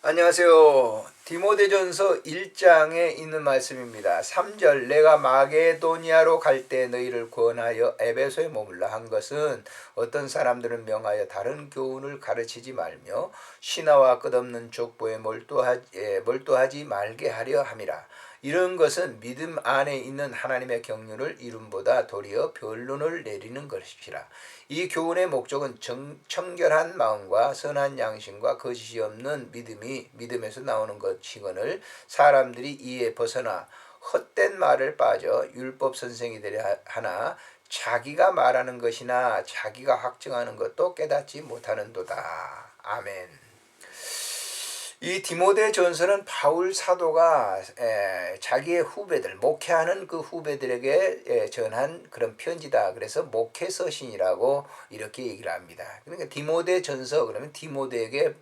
안녕하세요. 디모데전서 1장에 있는 말씀입니다. 3절 내가 마게도니아로 갈 때 너희를 권하여 에베소에 머물라 한 것은 어떤 사람들은 명하여 다른 교훈을 가르치지 말며 신화와 끝없는 족보에 몰두하지 말게 하려 함이라. 이런 것은 믿음 안에 있는 하나님의 경륜을 이름보다 도리어 변론을 내리는 것이라. 이 교훈의 목적은 청결한 마음과 선한 양심과 거짓이 없는 믿음에서 나오는 것이거늘 사람들이 이에 벗어나 헛된 말을 빠져 율법 선생이 되려 하나 자기가 말하는 것이나 자기가 확증하는 것도 깨닫지 못하는도다. 아멘. 이 디모데 전서는 바울 사도가 자기의 후배들, 목회하는 그 후배들에게 전한 그런 편지다. 그래서 목회서신이라고 이렇게 얘기를 합니다. 그러니까 디모데 전서 그러면 디모데에게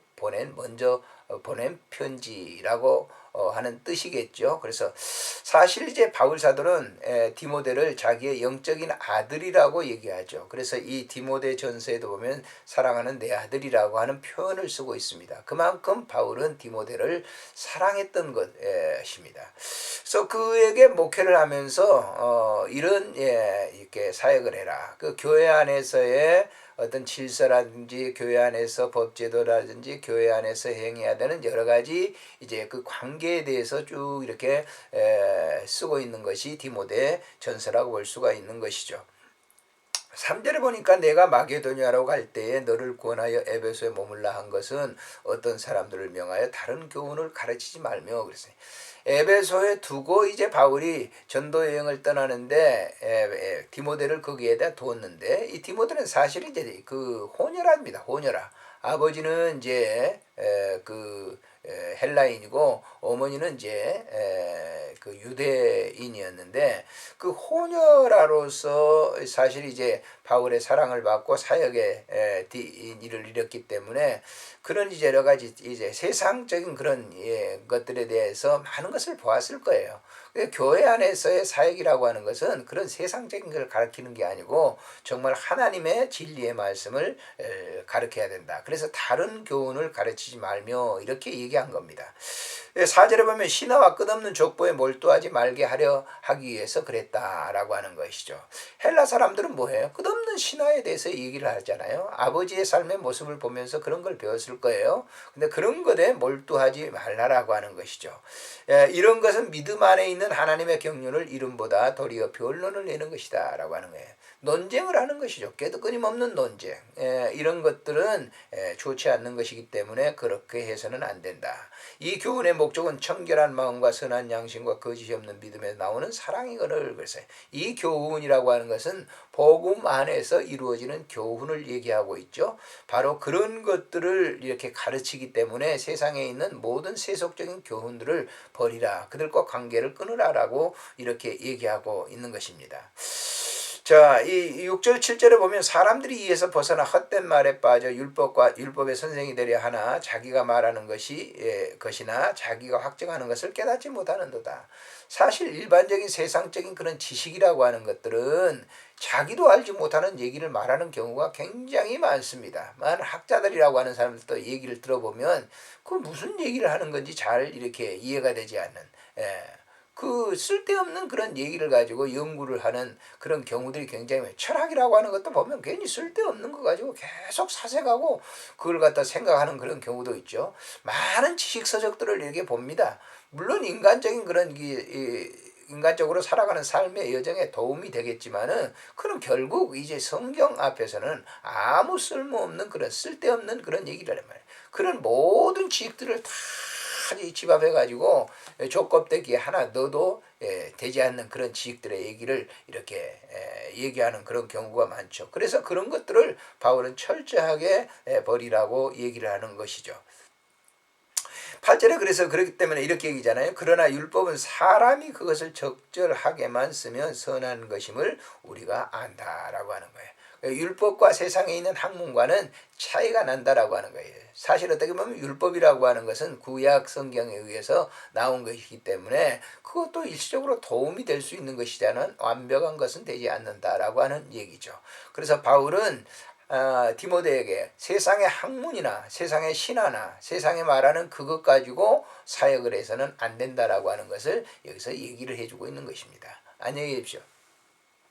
먼저 보낸 편지라고 하는 뜻이겠죠. 그래서 사실 이제 바울 사도는 디모데를 자기의 영적인 아들이라고 얘기하죠. 그래서 이 디모데 전서에도 보면 사랑하는 내 아들이라고 하는 표현을 쓰고 있습니다. 그만큼 바울은 디모데를 사랑했던 것입니다. 그래서 그에게 목회를 하면서 이런 이렇게 사역을 해라. 그 교회 안에서의 어떤 질서라든지 교회 안에서 법제도라든지 교회 안에서 행해야 되는 여러 가지 이제 그 관계에 대해서 쭉 이렇게 쓰고 있는 것이 디모데 전서라고 볼 수가 있는 것이죠. 3절에 보니까 내가 마게도니아로 갈 때에 너를 권하여 에베소에 머물라 한 것은 어떤 사람들을 명하여 다른 교훈을 가르치지 말며 그랬어요. 에베소에 두고 이제 바울이 전도 여행을 떠나는데 디모데를 거기에다 두었는데 이 디모데는 사실 이제 그 호녀랍니다. 호녀라. 아버지는 이제 그 헬라인이고 어머니는 이제 그 유대인이었는데 그 호녀라로서 사실 이제 바울의 사랑을 받고 사역의 일을 이뤘기 때문에 그런 이제 여러 가지 이제 세상적인 그런 것들에 대해서 많은 것을 보았을 거예요. 교회 안에서의 사역이라고 하는 것은 그런 세상적인 걸 가르치는 게 아니고 정말 하나님의 진리의 말씀을 가르쳐야 된다. 그래서 다른 교훈을 가르치지 말며 이렇게 얘기한 겁니다. 4절에 보면 신화와 끝없는 족보에 몰두하지 말게 하기 위해서 그랬다라고 하는 것이죠. 헬라 사람들은 뭐예요? 끝없는 신화에 대해서 얘기를 하잖아요. 아버지의 삶의 모습을 보면서 그런 걸 배웠을 거예요. 근데 그런 것에 몰두하지 말라라고 하는 것이죠. 이런 것은 믿음 안에 있는 하나님의 경륜을 이름보다 도리어 변론을 내는 것이다 라고 하는 거예요. 논쟁을 하는 것이죠. 깨도 끊임없는 논쟁. 이런 것들은 좋지 않는 것이기 때문에 그렇게 해서는 안 된다. 이 교훈의 목적은 청결한 마음과 선한 양심과 거짓이 없는 믿음에 나오는 사랑이거늘. 그래서 이 교훈이라고 하는 것은 복음 안에서 이루어지는 교훈을 얘기하고 있죠. 바로 그런 것들을 이렇게 가르치기 때문에 세상에 있는 모든 세속적인 교훈들을 버리라. 그들과 관계를 끊으라라고 이렇게 얘기하고 있는 것입니다. 자, 이 6절 7절에 보면 사람들이 이에서 벗어나 헛된 말에 빠져 율법의 선생이 되려 하나 자기가 말하는 것이나 자기가 확증하는 것을 깨닫지 못하는도다. 사실 일반적인 세상적인 그런 지식이라고 하는 것들은 자기도 알지 못하는 얘기를 말하는 경우가 굉장히 많습니다. 많은 학자들이라고 하는 사람들도 얘기를 들어보면 그 무슨 얘기를 하는 건지 잘 이렇게 이해가 되지 않는 그 쓸데없는 그런 얘기를 가지고 연구를 하는 그런 경우들이 굉장히 많아요. 철학이라고 하는 것도 보면 괜히 쓸데없는 거 가지고 계속 사색하고 그걸 갖다 생각하는 그런 경우도 있죠. 많은 지식 서적들을 이렇게 봅니다. 물론 인간적인 그런 인간적으로 살아가는 삶의 여정에 도움이 되겠지만은 그럼 결국 이제 성경 앞에서는 아무 쓸모없는 그런 쓸데없는 그런 얘기를 하란 말이에요. 그런 모든 지식들을 다 집합해가지고 족껍데기 하나 넣어도 되지 않는 그런 지식들의 얘기를 이렇게 얘기하는 그런 경우가 많죠. 그래서 그런 것들을 바울은 철저하게 버리라고 얘기를 하는 것이죠. 8절에 그래서 그렇기 때문에 이렇게 얘기잖아요. 그러나 율법은 사람이 그것을 적절하게만 쓰면 선한 것임을 우리가 안다라고 하는 거예요. 율법과 세상에 있는 학문과는 차이가 난다라고 하는 거예요. 사실 어떻게 보면 율법이라고 하는 것은 구약 성경에 의해서 나온 것이기 때문에 그것도 일시적으로 도움이 될 수 있는 것이자는 완벽한 것은 되지 않는다라고 하는 얘기죠. 그래서 바울은 디모데에게 세상의 학문이나 세상의 신화나 세상에 말하는 그것 가지고 사역을 해서는 안 된다라고 하는 것을 여기서 얘기를 해주고 있는 것입니다. 안녕히 계십시오.